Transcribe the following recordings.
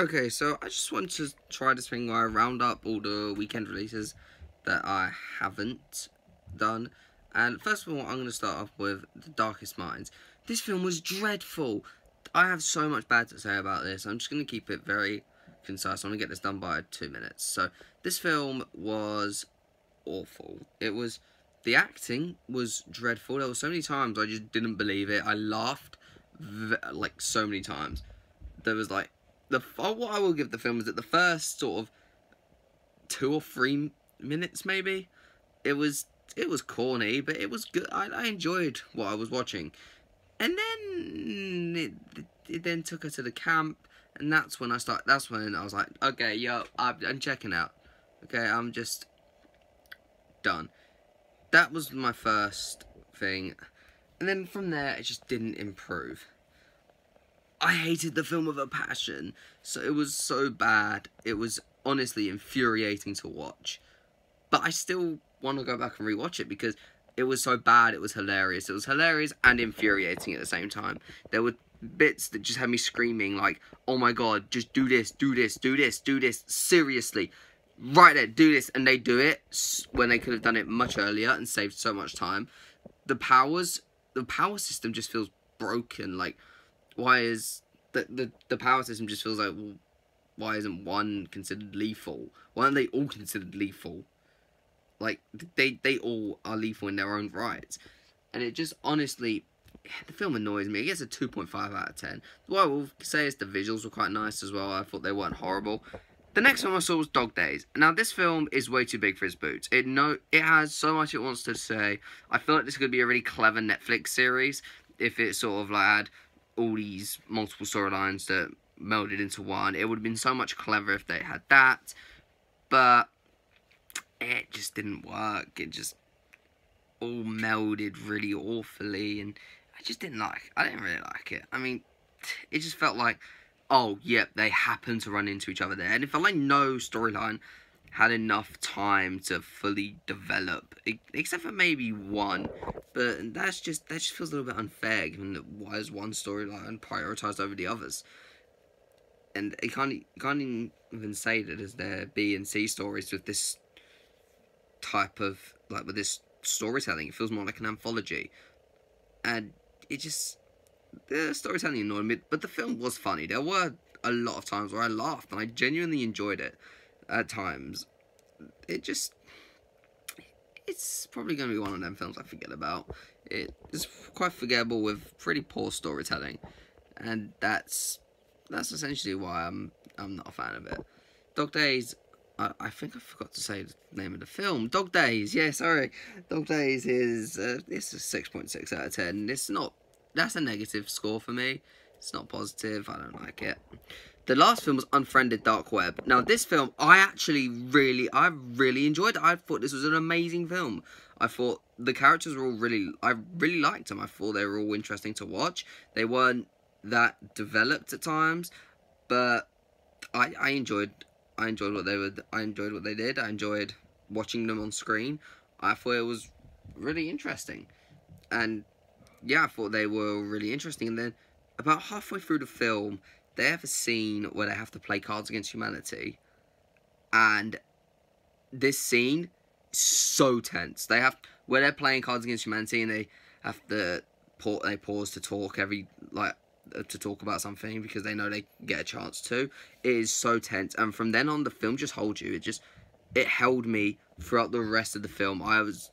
Okay, so I just want to try this thing where I round up all the weekend releases that I haven't done. And first of all, I'm going to start off with The Darkest Minds. This film was dreadful. I have so much bad to say about this. I'm just going to keep it very concise. I'm going to get this done by 2 minutes. So, this film was awful. The acting was dreadful. There were so many times I just didn't believe it. I laughed, like, so many times. There was, like, what I will give the film is that the first sort of 2 or 3 minutes, maybe, it was corny, but it was good. I enjoyed what I was watching, and then it then took her to the camp, and that's when I was like, okay, yo, I'm checking out. Okay, I'm just done. That was my first thing, and then from there it just didn't improve. I hated the film with a passion. So it was so bad. It was honestly infuriating to watch. But I still want to go back and rewatch it because it was so bad. It was hilarious. It was hilarious and infuriating at the same time. There were bits that just had me screaming like, oh my god, just do this, do this, do this, do this. Seriously. Right there, do this. And they do it when they could have done it much earlier and saved so much time. The power system just feels broken. Like, why is the power system just feels like, well, why isn't one considered lethal? Why aren't they all considered lethal? Like, they all are lethal in their own rights. And it just, honestly, the film annoys me. It gets a 2.5 out of 10. What I will say is the visuals were quite nice as well. I thought they weren't horrible. The next film I saw was Dog Days. Now, this film is way too big for its boots. It has so much it wants to say. I feel like this could be a really clever Netflix series if it sort of like had all these multiple storylines that melded into one. It would have been so much clever if they had that, but it just didn't work. It just all melded really awfully, and I didn't really like it. I mean, it just felt like, oh, yep, they happened to run into each other there, and it felt like no storyline had enough time to fully develop, except for maybe one, but that just feels a little bit unfair, given that why is one storyline prioritised over the others? And you can't even say that there's their B and C stories with this type of, like, with this storytelling. It feels more like an anthology, and the storytelling annoyed me, but the film was funny. There were a lot of times where I laughed, and I genuinely enjoyed it. At times, it's probably going to be one of them films I forget about. It's quite forgettable with pretty poor storytelling, and that's essentially why I'm not a fan of it. Dog Days, I think I forgot to say the name of the film. Dog Days, yeah, sorry. Dog Days is it's a 6.6 out of 10. That's a negative score for me. It's not positive. I don't like it. The last film was Unfriended Dark Web. Now, this film, I really enjoyed it. I thought this was an amazing film. I thought the characters were I really liked them. I thought they were all interesting to watch. They weren't that developed at times, but I enjoyed what they did. I enjoyed watching them on screen. I thought it was really interesting. And yeah, I thought they were really interesting. And then about halfway through the film, they have a scene where they have to play Cards Against Humanity, and this scene is so tense. Where they're playing Cards Against Humanity, and they have to pause to talk to talk about something because they know they get a chance to. It is so tense, and from then on, the film just holds you. It held me throughout the rest of the film. I was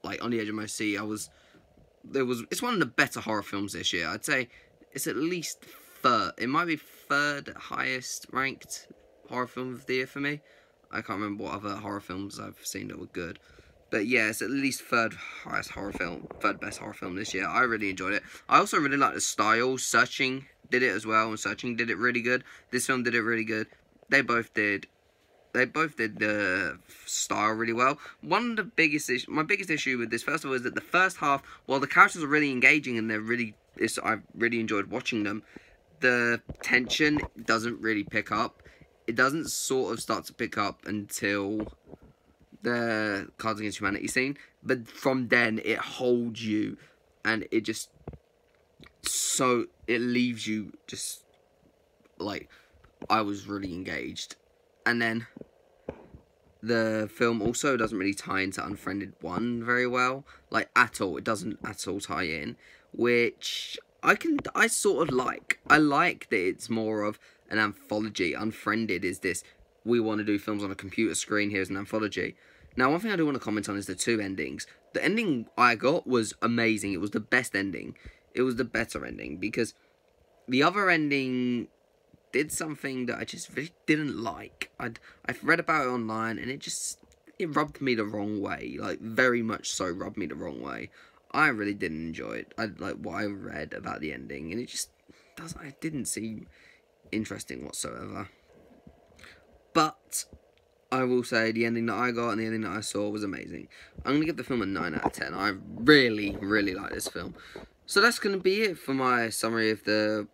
like on the edge of my seat. It's one of the better horror films this year. I'd say it's at least it might be third highest ranked horror film of the year for me. I can't remember what other horror films I've seen that were good. But yeah, it's at least third best horror film this year. I really enjoyed it. I also really like the style. Searching did it as well, and Searching did it really good. This film did it really good. They both did the style really well. My biggest issue with this, first of all, is that the first half, while the characters are really engaging and I really enjoyed watching them, the tension doesn't really pick up. It doesn't sort of start to pick up until the Cards Against Humanity scene, but from then it holds you, and it leaves you just like I was really engaged. And then the film also doesn't really tie into Unfriended 1 very well, like, at all. It doesn't at all tie in, which I sort of like. I like that it's more of an anthology. Unfriended is this, we want to do films on a computer screen, here's an anthology. Now, one thing I do want to comment on is the 2 endings. The ending I got was amazing. It was the best ending. It was the better ending, because the other ending did something that I just really didn't like. I've read about it online, and it rubbed me the wrong way. Like, very much so rubbed me the wrong way. I really didn't enjoy it. I like what I read about the ending, and it didn't seem interesting whatsoever. But I will say the ending that I got and the ending that I saw was amazing. I'm going to give the film a 9 out of 10. I really, really like this film. So that's going to be it for my summary of the...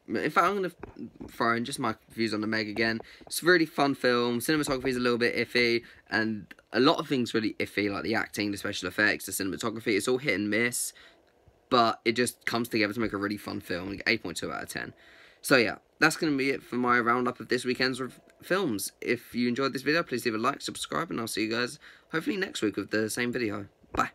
In fact, I'm going to throw in just my views on the Meg again. It's a really fun film. Cinematography is a little bit iffy, and a lot of things really iffy, like the acting, the special effects, the cinematography. It's all hit and miss, but it just comes together to make a really fun film. 8.2 out of 10. So yeah, that's going to be it for my roundup of this weekend's films. If you enjoyed this video, please leave a like, subscribe, and I'll see you guys hopefully next week with the same video. Bye.